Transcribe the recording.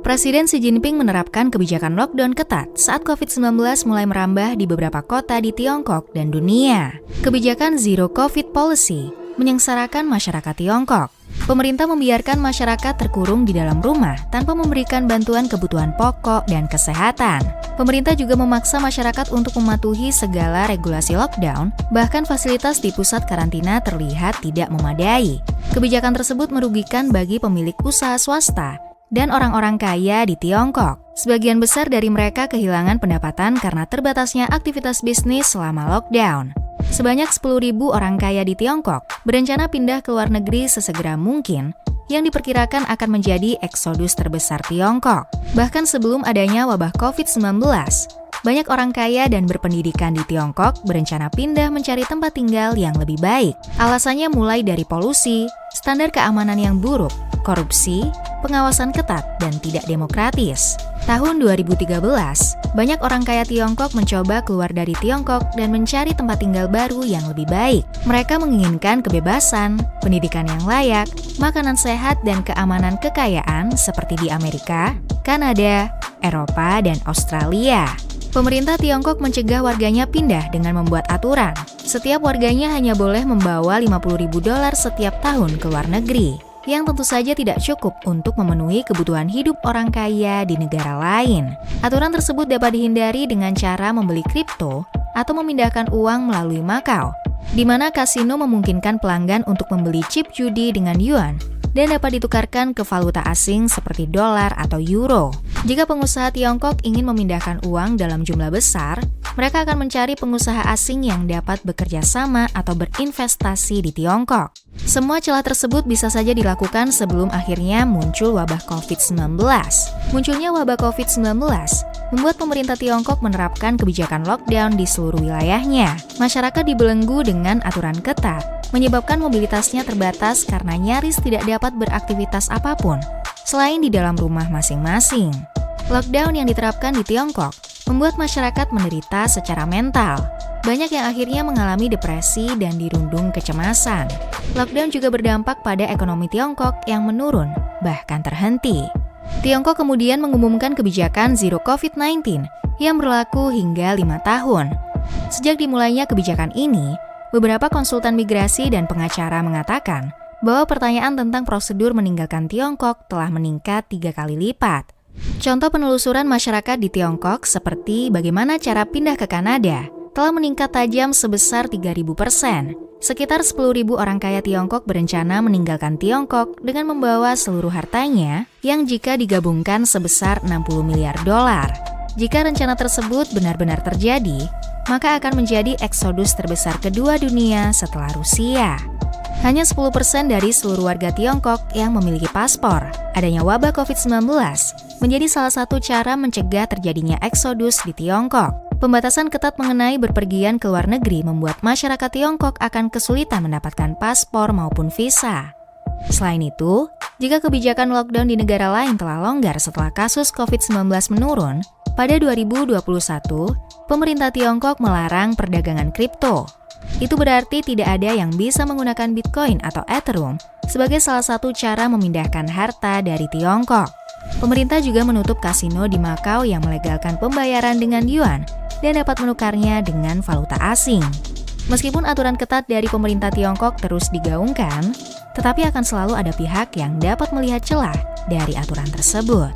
Presiden Xi Jinping menerapkan kebijakan lockdown ketat saat COVID-19 mulai merambah di beberapa kota di Tiongkok dan dunia. Kebijakan Zero COVID Policy menyengsarakan masyarakat Tiongkok. Pemerintah membiarkan masyarakat terkurung di dalam rumah tanpa memberikan bantuan kebutuhan pokok dan kesehatan. Pemerintah juga memaksa masyarakat untuk mematuhi segala regulasi lockdown, bahkan fasilitas di pusat karantina terlihat tidak memadai. Kebijakan tersebut merugikan bagi pemilik usaha swasta dan orang-orang kaya di Tiongkok. Sebagian besar dari mereka kehilangan pendapatan karena terbatasnya aktivitas bisnis selama lockdown. Sebanyak 10.000 orang kaya di Tiongkok berencana pindah ke luar negeri sesegera mungkin, yang diperkirakan akan menjadi eksodus terbesar Tiongkok. Bahkan sebelum adanya wabah COVID-19, banyak orang kaya dan berpendidikan di Tiongkok berencana pindah mencari tempat tinggal yang lebih baik. Alasannya mulai dari polusi, standar keamanan yang buruk, korupsi, pengawasan ketat, dan tidak demokratis. Tahun 2013, banyak orang kaya Tiongkok mencoba keluar dari Tiongkok dan mencari tempat tinggal baru yang lebih baik. Mereka menginginkan kebebasan, pendidikan yang layak, makanan sehat, dan keamanan kekayaan seperti di Amerika, Kanada, Eropa, dan Australia. Pemerintah Tiongkok mencegah warganya pindah dengan membuat aturan. Setiap warganya hanya boleh membawa $50.000 setiap tahun ke luar negeri, yang tentu saja tidak cukup untuk memenuhi kebutuhan hidup orang kaya di negara lain. Aturan tersebut dapat dihindari dengan cara membeli kripto atau memindahkan uang melalui Macau, di mana kasino memungkinkan pelanggan untuk membeli chip judi dengan yuan dan dapat ditukarkan ke valuta asing seperti dolar atau euro. Jika pengusaha Tiongkok ingin memindahkan uang dalam jumlah besar, mereka akan mencari pengusaha asing yang dapat bekerja sama atau berinvestasi di Tiongkok. Semua celah tersebut bisa saja dilakukan sebelum akhirnya muncul wabah COVID-19. Munculnya wabah COVID-19 membuat pemerintah Tiongkok menerapkan kebijakan lockdown di seluruh wilayahnya. Masyarakat dibelenggu dengan aturan ketat, menyebabkan mobilitasnya terbatas karena nyaris tidak dapat beraktivitas apapun selain di dalam rumah masing-masing. Lockdown yang diterapkan di Tiongkok membuat masyarakat menderita secara mental. Banyak yang akhirnya mengalami depresi dan dirundung kecemasan. Lockdown juga berdampak pada ekonomi Tiongkok yang menurun, bahkan terhenti. Tiongkok kemudian mengumumkan kebijakan Zero COVID-19 yang berlaku hingga 5 tahun. Sejak dimulainya kebijakan ini, beberapa konsultan migrasi dan pengacara mengatakan bahwa pertanyaan tentang prosedur meninggalkan Tiongkok telah meningkat 3 kali lipat. Contoh penelusuran masyarakat di Tiongkok seperti bagaimana cara pindah ke Kanada telah meningkat tajam sebesar 3.000%. Sekitar 10.000 orang kaya Tiongkok berencana meninggalkan Tiongkok dengan membawa seluruh hartanya yang jika digabungkan sebesar $60 miliar. Jika rencana tersebut benar-benar terjadi, maka akan menjadi eksodus terbesar kedua dunia setelah Rusia. Hanya 10% dari seluruh warga Tiongkok yang memiliki paspor. Adanya wabah COVID-19 menjadi salah satu cara mencegah terjadinya eksodus di Tiongkok. Pembatasan ketat mengenai berpergian ke luar negeri membuat masyarakat Tiongkok akan kesulitan mendapatkan paspor maupun visa. Selain itu, jika kebijakan lockdown di negara lain telah longgar setelah kasus COVID-19 menurun, pada 2021, pemerintah Tiongkok melarang perdagangan kripto. Itu berarti tidak ada yang bisa menggunakan Bitcoin atau Ethereum sebagai salah satu cara memindahkan harta dari Tiongkok. Pemerintah juga menutup kasino di Macau yang melegalkan pembayaran dengan yuan dan dapat menukarnya dengan valuta asing. Meskipun aturan ketat dari pemerintah Tiongkok terus digaungkan, tetapi akan selalu ada pihak yang dapat melihat celah dari aturan tersebut.